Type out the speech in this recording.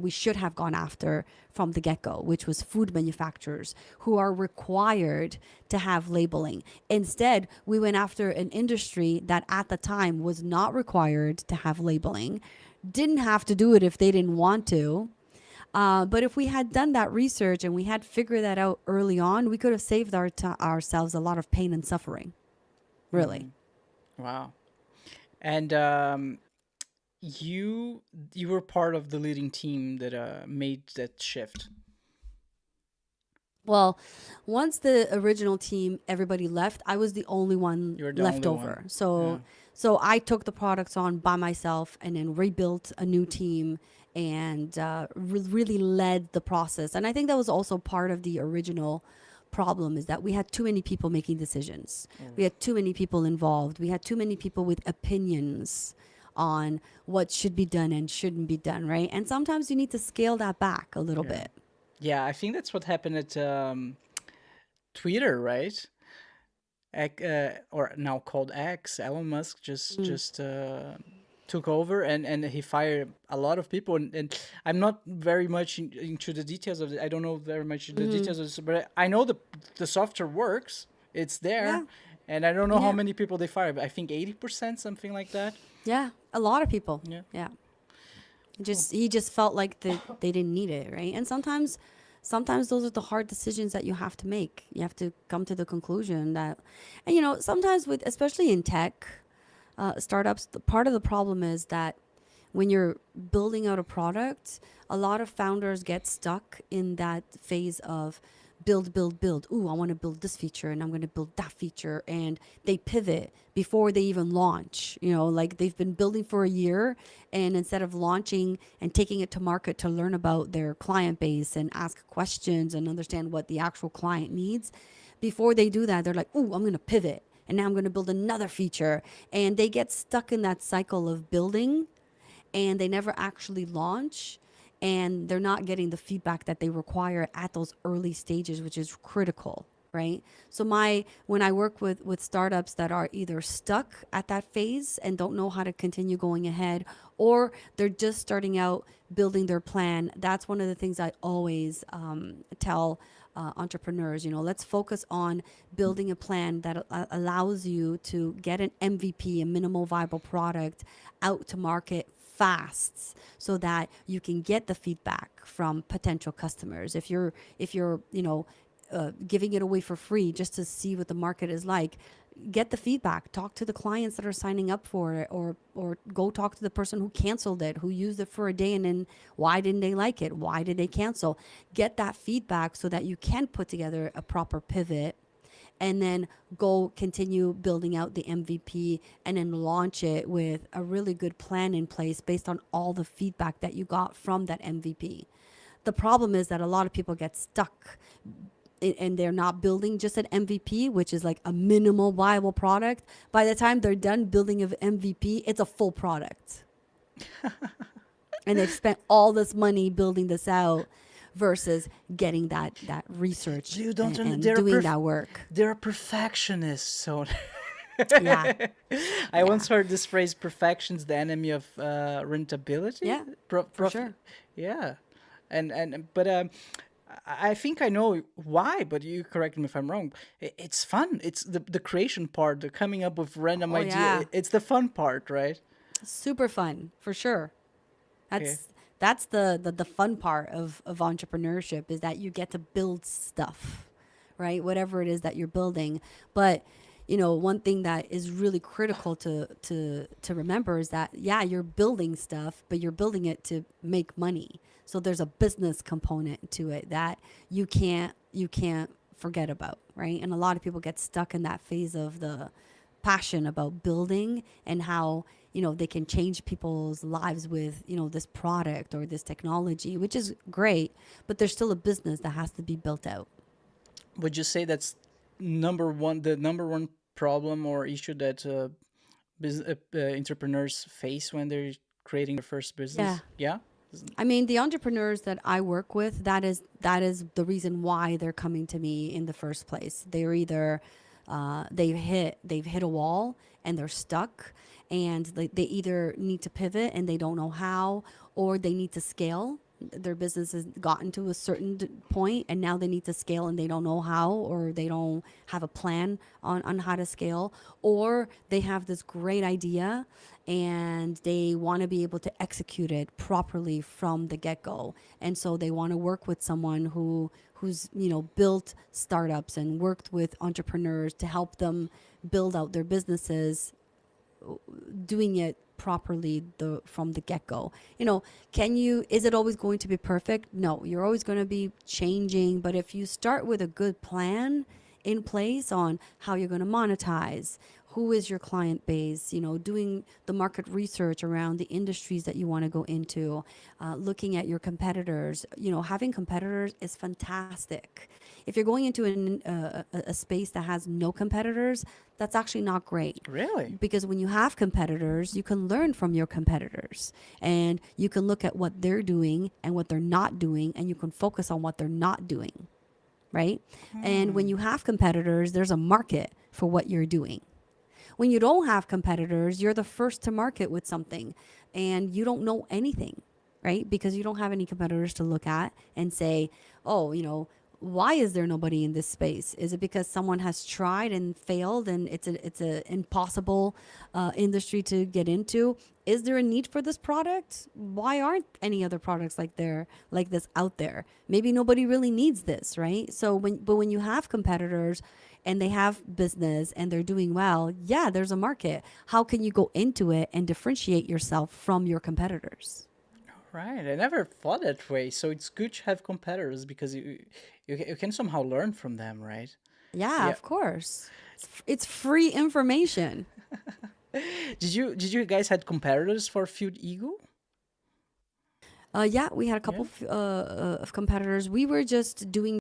we should have gone after from the get-go, which was food manufacturers who are required to have labeling. Instead, we went after an industry that at the time was not required to have labeling, didn't have to do it if they didn't want to. But if we had done that research and we had figured that out early on, we could have saved ourselves a lot of pain and suffering. Really. Wow. And you you were part of the leading team that made that shift. Well, once the original team, everybody left, I was the only one You're the left only one. over. Yeah. So I took the products on by myself and then rebuilt a new team and really led the process. And I think that was also part of the original problem, is that we had too many people making decisions. We had too many people involved. We had too many people with opinions on what should be done and shouldn't be done, right? And sometimes you need to scale that back a little Yeah. bit. Yeah, I think that's what happened at Twitter, right? Or now called X. Elon Musk just took over, and he fired a lot of people. And I'm not very much into the details of it. I don't know very much the details of this, but I know the software works. It's there, Yeah. and I don't know how Yeah. many people they fired. But I think 80%, something like that. Yeah, a lot of people. Yeah. Yeah, Cool. just he just felt like they didn't need it, right? And sometimes those are the hard decisions that you have to make. You have to come to the conclusion that, and sometimes with, especially in tech startups, the part of the problem is that when you're building out a product, a lot of founders get stuck in that phase of build, build, build. Ooh, I want to build this feature and I'm going to build that feature. And they pivot before they even launch. Like they've been building for a year, and instead of launching and taking it to market to learn about their client base and ask questions and understand what the actual client needs, before they do that, they're like, ooh, I'm going to pivot. And now I'm going to build another feature. And they get stuck in that cycle of building, and they never actually launch, and they're not getting the feedback that they require at those early stages, which is critical, right? So when I work with startups that are either stuck at that phase and don't know how to continue going ahead, or they're just starting out building their plan, that's one of the things I always tell entrepreneurs. Let's focus on building a plan that allows you to get an MVP, a minimal viable product, out to market fast, so that you can get the feedback from potential customers. If you're giving it away for free just to see what the market is like, get the feedback, talk to the clients that are signing up for it, or go talk to the person who canceled it, who used it for a day, and then why didn't they like it, why did they cancel. Get that feedback so that you can put together a proper pivot, and then go continue building out the MVP, and then launch it with a really good plan in place based on all the feedback that you got from that MVP. The problem is that a lot of people get stuck and they're not building just an MVP, which is like a minimal viable product. By the time they're done building an MVP, it's a full product. And they've spent all this money building this out versus getting that research You don't. and doing that work. They're perfectionists. So Yeah. I Yeah. once heard this phrase: "Perfection's the enemy of rentability." Yeah, for sure. Yeah, and but I think I know why. But you correct me if I'm wrong. It's fun. It's the creation part, the coming up with random Oh idea. yeah. It's the fun part, right? Super fun, for sure. Okay. That's the fun part of entrepreneurship, is that you get to build stuff, right? Whatever it is that you're building. But one thing that is really critical to remember is that, yeah, you're building stuff, but you're building it to make money. So there's a business component to it that you can't forget about, right? And a lot of people get stuck in that phase of the passion about building, and how they can change people's lives with this product or this technology, which is great, but there's still a business that has to be built out. Would you say that's the number one problem or issue that entrepreneurs face when they're creating their first Yeah, business? Yeah. I mean, the entrepreneurs that I work with, that is the reason why they're coming to me in the first place. They're either they've hit a wall and they're stuck, and they either need to pivot and they don't know how, or they need to scale, their business has gotten to a certain point and now they need to scale and they don't know how, or they don't have a plan on how to scale, or they have this great idea and they want to be able to execute it properly from the get-go, and so they want to work with someone who's built startups and worked with entrepreneurs to help them build out their businesses, doing it properly from the get-go. Is it always going to be perfect? No, you're always going to be changing, but if you start with a good plan in place on how you're going to monetize, who is your client base, doing the market research around the industries that you want to go into, looking at your competitors. Having competitors is fantastic. If you're going into a space that has no competitors, that's actually not great. Really? Because when you have competitors, you can learn from your competitors and you can look at what they're doing and what they're not doing, and you can focus on what they're not doing, right? And when you have competitors, there's a market for what you're doing. When you don't have competitors, you're the first to market with something and you don't know anything, right? Because you don't have any competitors to look at and say, oh, why is there nobody in this space? Is it because someone has tried and failed and it's a impossible industry to get into? Is there a need for this product? Why aren't any other products like this out there? Maybe nobody really needs this, right? So when you have competitors and they have business and they're doing well, yeah, there's a market. How can you go into it and differentiate yourself from your competitors? Right. I never thought that way. So it's good to have competitors because you can somehow learn from them, right? Yeah, Yeah. of course. It's free information. Did you guys had competitors for Field Eagle? Yeah, we had a Yeah. couple of competitors. We were just doing